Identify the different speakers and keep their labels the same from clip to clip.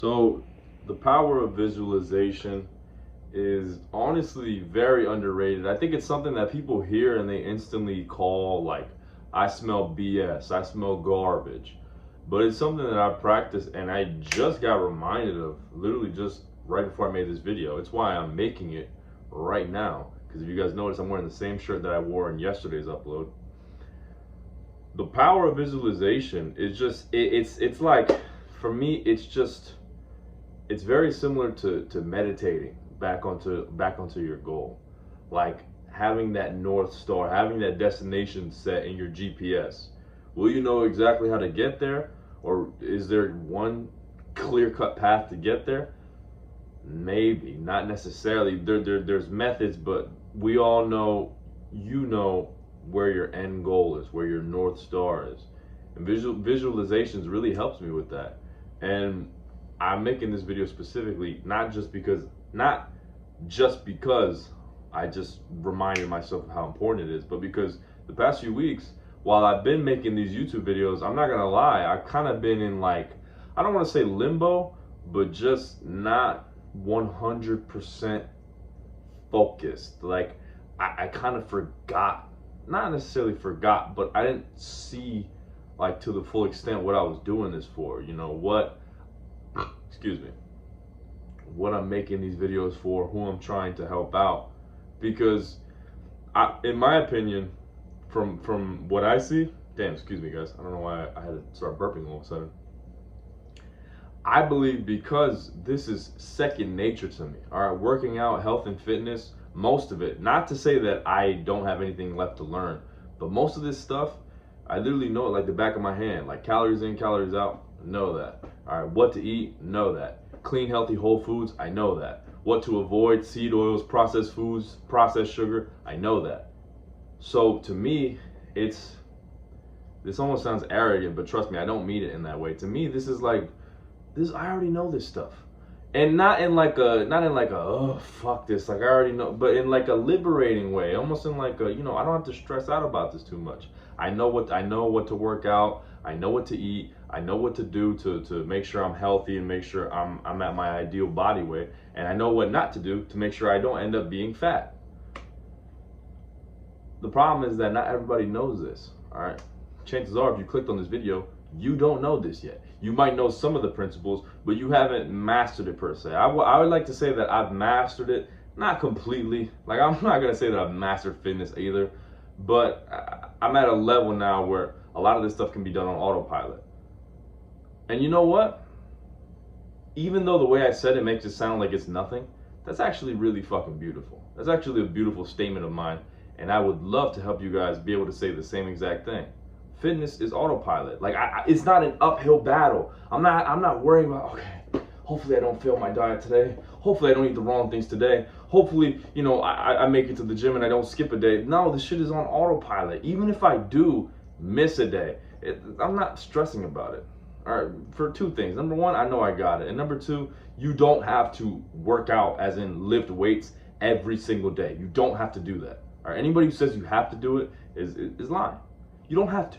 Speaker 1: So, the power of visualization is honestly very underrated. I think it's something that people hear and they instantly call like, I smell BS, I smell garbage. But it's something that I practice and I just got reminded of literally just right before I made this video. It's why I'm making it right now. Because if you guys notice, I'm wearing the same shirt that I wore in yesterday's upload. The power of visualization is just, it's like, for me, it's very similar to meditating back onto your goal, like having that north star, having that destination set in your GPS. Will you know exactly how to get there, or is there one clear-cut path to get there? Maybe not necessarily. There's methods, but we all know, you know, where your end goal is, where your north star is, and visualizations really helps me with that. And I'm making this video specifically not just because I just reminded myself of how important it is, but because the past few weeks, while I've been making these YouTube videos, I'm not gonna lie, I've kind of been in like, I don't want to say limbo, but just not 100% focused. Like I kind of forgot, not necessarily forgot, but I didn't see like to the full extent what I was doing this for. You know what? Excuse me. What I'm making these videos for, who I'm trying to help out, because in my opinion, from what I see, damn, excuse me guys, I don't know why I had to start burping all of a sudden. I believe because this is second nature to me. All right, working out, health and fitness, most of it. Not to say that I don't have anything left to learn, but most of this stuff, I literally know it like the back of my hand. Like calories in, calories out, know that. All right, what to eat, know that. Clean, healthy, whole foods, I know that. What to avoid, seed oils, processed foods, processed sugar, I know that. So to me, this almost sounds arrogant, but trust me, I don't mean it in that way. To me, this is like, this, I already know this stuff. And not in like a oh fuck this, like I already know, but in like a liberating way, almost in like a, you know, I don't have to stress out about this too much. I know what to work out, I know what to eat, I know what to do to make sure I'm healthy and make sure I'm at my ideal body weight, and I know what not to do to make sure I don't end up being fat. The problem is that not everybody knows this. All right, chances are if you clicked on this video, you don't know this yet. You might know some of the principles, but you haven't mastered it per se. I would like to say that I've mastered it, not completely. Like I'm not gonna say that I've mastered fitness either, but I'm at a level now where a lot of this stuff can be done on autopilot. And you know what? Even though the way I said it makes it sound like it's nothing, that's actually really fucking beautiful. That's actually a beautiful statement of mine, and I would love to help you guys be able to say the same exact thing. Fitness is autopilot. Like it's not an uphill battle. I'm not worrying about, okay, hopefully I don't fail my diet today. Hopefully I don't eat the wrong things today. Hopefully, you know, I make it to the gym and I don't skip a day. No, this shit is on autopilot. Even if I do miss a day, I'm not stressing about it. All right, for two things. Number one, I know I got it. And number two, you don't have to work out, as in lift weights, every single day. You don't have to do that. All right, anybody who says you have to do it is lying. You don't have to.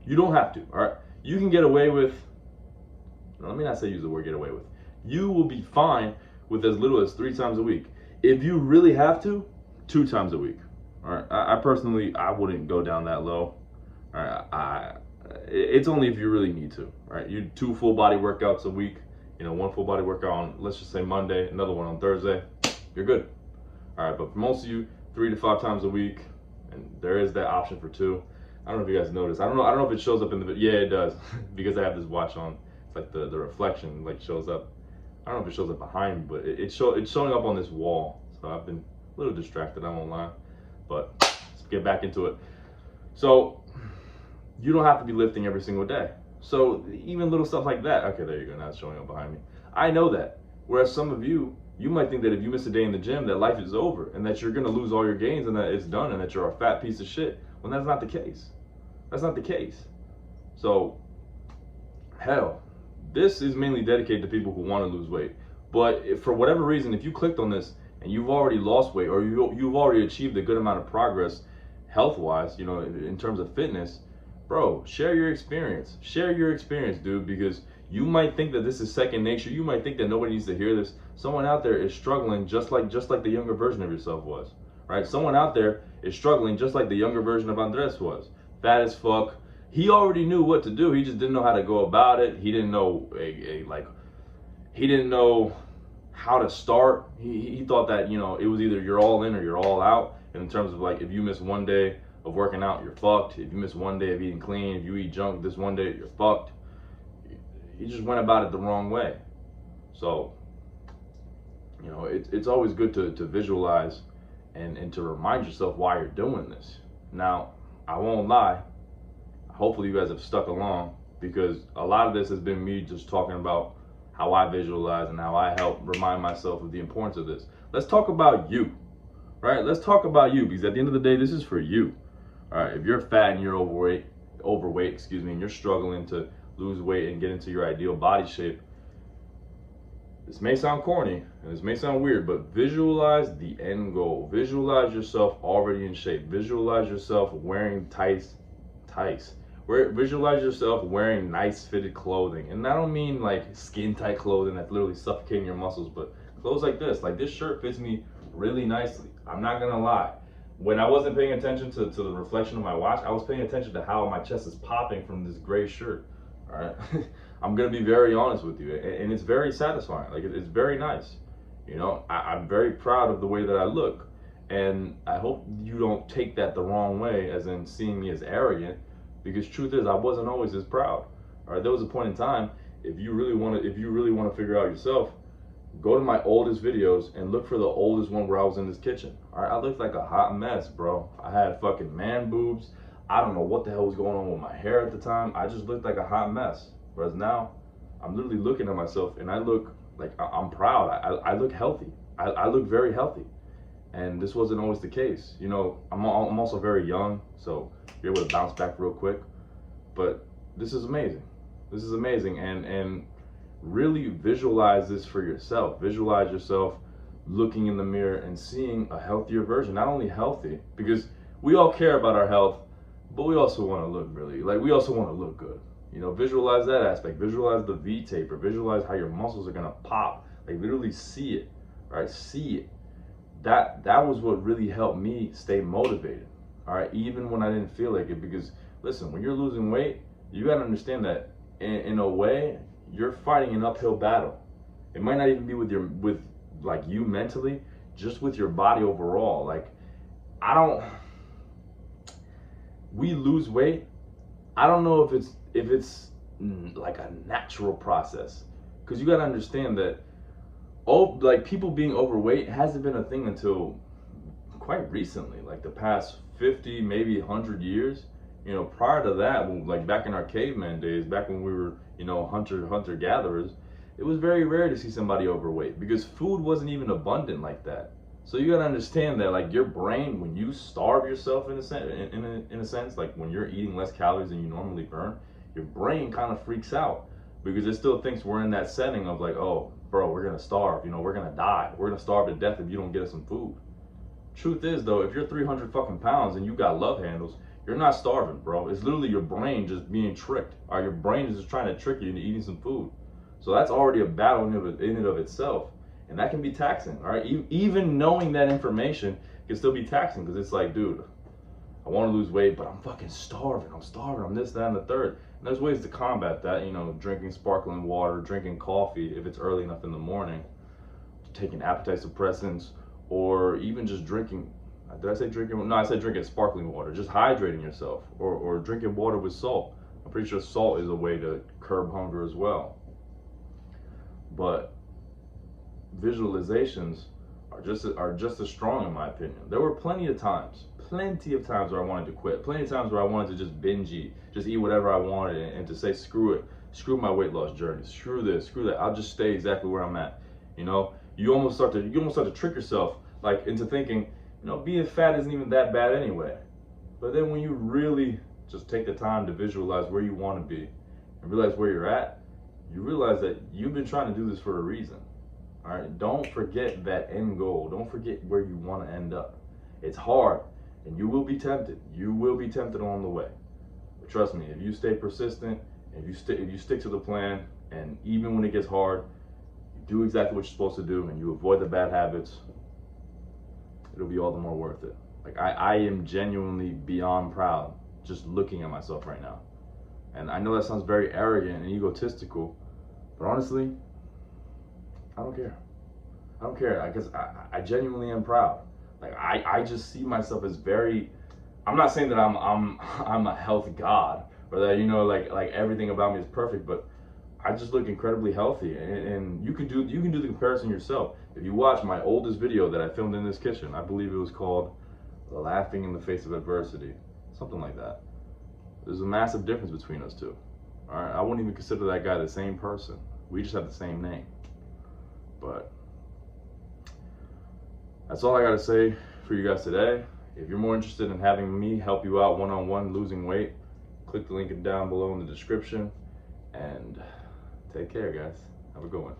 Speaker 1: You don't have to, all right? You can get away with, let me not say use the word get away with. You will be fine with as little as 3 times a week. If you really have to, 2 times a week, all right? I personally, I wouldn't go down that low, all right? It's only if you really need to, all right? You 2 full body workouts a week, you know, 1 full body workout on, let's just say Monday, another one on Thursday, you're good, all right? But for most of you, 3 to 5 times a week, and there is that option for 2. I don't know if you guys noticed. I don't know if it shows up in the video. Yeah, it does. Because I have this watch on. It's like the reflection like shows up. I don't know if it shows up behind me, but it's showing up on this wall. So I've been a little distracted, I won't lie. But let's get back into it. So you don't have to be lifting every single day. So even little stuff like that. Okay, there you go. Now it's showing up behind me. I know that. Whereas some of you might think that if you miss a day in the gym, that life is over and that you're gonna lose all your gains and that it's done and that you're a fat piece of shit. When that's not the case. That's not the case. So, hell, this is mainly dedicated to people who want to lose weight. But if, for whatever reason, if you clicked on this and you've already lost weight or you've already achieved a good amount of progress health-wise, you know, in terms of fitness, bro, share your experience. Share your experience, dude, because You might think that this is second nature. You might think that nobody needs to hear this. Someone out there is struggling just like the younger version of yourself was, right? Someone out there is struggling just like the younger version of Andres was. Fat as fuck. He already knew what to do. He just didn't know how to go about it. He didn't know he didn't know how to start. He thought that, you know, it was either you're all in or you're all out. And in terms of like, if you miss one day of working out, you're fucked. If you miss one day of eating clean, if you eat junk this one day, you're fucked. He just went about it the wrong way. So, you know, it's always good to visualize and to remind yourself why you're doing this. Now, I won't lie. Hopefully you guys have stuck along, because a lot of this has been me just talking about how I visualize and how I help remind myself of the importance of this. Let's talk about you, right? Let's talk about you, because at the end of the day, this is for you. All right, if you're fat and you're overweight, and you're struggling to lose weight and get into your ideal body shape, this may sound corny and this may sound weird, but visualize the end goal. Visualize yourself already in shape. Visualize yourself wearing tights. Visualize yourself wearing nice fitted clothing. And I don't mean like skin tight clothing that's literally suffocating your muscles, but clothes like this. Like, this shirt fits me really nicely. I'm not gonna lie. When I wasn't paying attention to the reflection of my watch, I was paying attention to how my chest is popping from this gray shirt. All right. I'm gonna be very honest with you, and it's very satisfying. Like, it's very nice. You know, I'm very proud of the way that I look, and I hope you don't take that the wrong way, as in seeing me as arrogant, because truth is, I wasn't always as proud. All right, there was a point in time. If you really want to figure out yourself, go to my oldest videos and look for the oldest one where I was in this kitchen. All right, I looked like a hot mess, bro. I had fucking man boobs. I don't know what the hell was going on with my hair at the time. I just looked like a hot mess. Whereas now, I'm literally looking at myself and I look like I'm proud. I look healthy. I look very healthy. And this wasn't always the case. You know, I'm also very young, so you're able to bounce back real quick. But this is amazing. This is amazing. And really visualize this for yourself. Visualize yourself looking in the mirror and seeing a healthier version. Not only healthy, because we all care about our health, but we also want to look we also want to look good. You know, visualize that aspect. Visualize the V taper. Visualize how your muscles are gonna pop. Like, literally see it, right? See it. That was what really helped me stay motivated. All right, even when I didn't feel like it. Because listen, when you're losing weight, you gotta understand that in a way you're fighting an uphill battle. It might not even be with you mentally, just with your body overall. Like, we lose weight. I don't know if it's like a natural process, because you got to understand that people being overweight hasn't been a thing until quite recently, like the past 50, maybe 100 years. You know, prior to that, like back in our caveman days, back when we were, you know, hunter gatherers, it was very rare to see somebody overweight, because food wasn't even abundant like that. So you gotta understand that, like, your brain, when you starve yourself in a sense, like when you're eating less calories than you normally burn, your brain kind of freaks out, because it still thinks we're in that setting of like, oh, bro, we're gonna starve. You know, we're gonna die. We're gonna starve to death if you don't get us some food. Truth is, though, if you're 300 fucking pounds and you got love handles, you're not starving, bro. It's literally your brain just being tricked. Or your brain is just trying to trick you into eating some food. So that's already a battle in and of itself. And that can be taxing, all right? Even knowing that information can still be taxing, because it's like, dude, I want to lose weight, but I'm fucking starving. I'm starving. I'm this, that, and the third. And there's ways to combat that, you know, drinking sparkling water, drinking coffee if it's early enough in the morning, taking appetite suppressants, or even just drinking. Did I say drinking? No, I said drinking sparkling water. Just hydrating yourself, or drinking water with salt. I'm pretty sure salt is a way to curb hunger as well. But visualizations are just as strong, in my opinion. There were plenty of times where I wanted to quit. Plenty of times where I wanted to just binge eat, just eat whatever I wanted, and to say screw it, screw my weight loss journey, screw this, screw that. I'll just stay exactly where I'm at. You know, you almost start to trick yourself like into thinking, you know, being fat isn't even that bad anyway. But then when you really just take the time to visualize where you want to be and realize where you're at, you realize that you've been trying to do this for a reason. All right, don't forget that end goal. Don't forget where you want to end up. It's hard, and you will be tempted. You will be tempted along the way. But trust me, if you stay persistent, if you stick to the plan, And even when it gets hard, you do exactly what you're supposed to do and you avoid the bad habits, it'll be all the more worth it. Like I am genuinely beyond proud just looking at myself right now. And I know that sounds very arrogant and egotistical, but honestly, I don't care. I don't care, because I genuinely am proud. Like I just see myself as very. I'm not saying that I'm a health god or that like everything about me is perfect, but I just look incredibly healthy. And you can do the comparison yourself. If you watch my oldest video that I filmed in this kitchen, I believe it was called "Laughing in the Face of Adversity," something like that. There's a massive difference between us two. All right, I wouldn't even consider that guy the same person. We just have the same name. But that's all I gotta say for you guys today. If you're more interested in having me help you out one-on-one losing weight, click the link down below in the description. And take care, guys. Have a good one.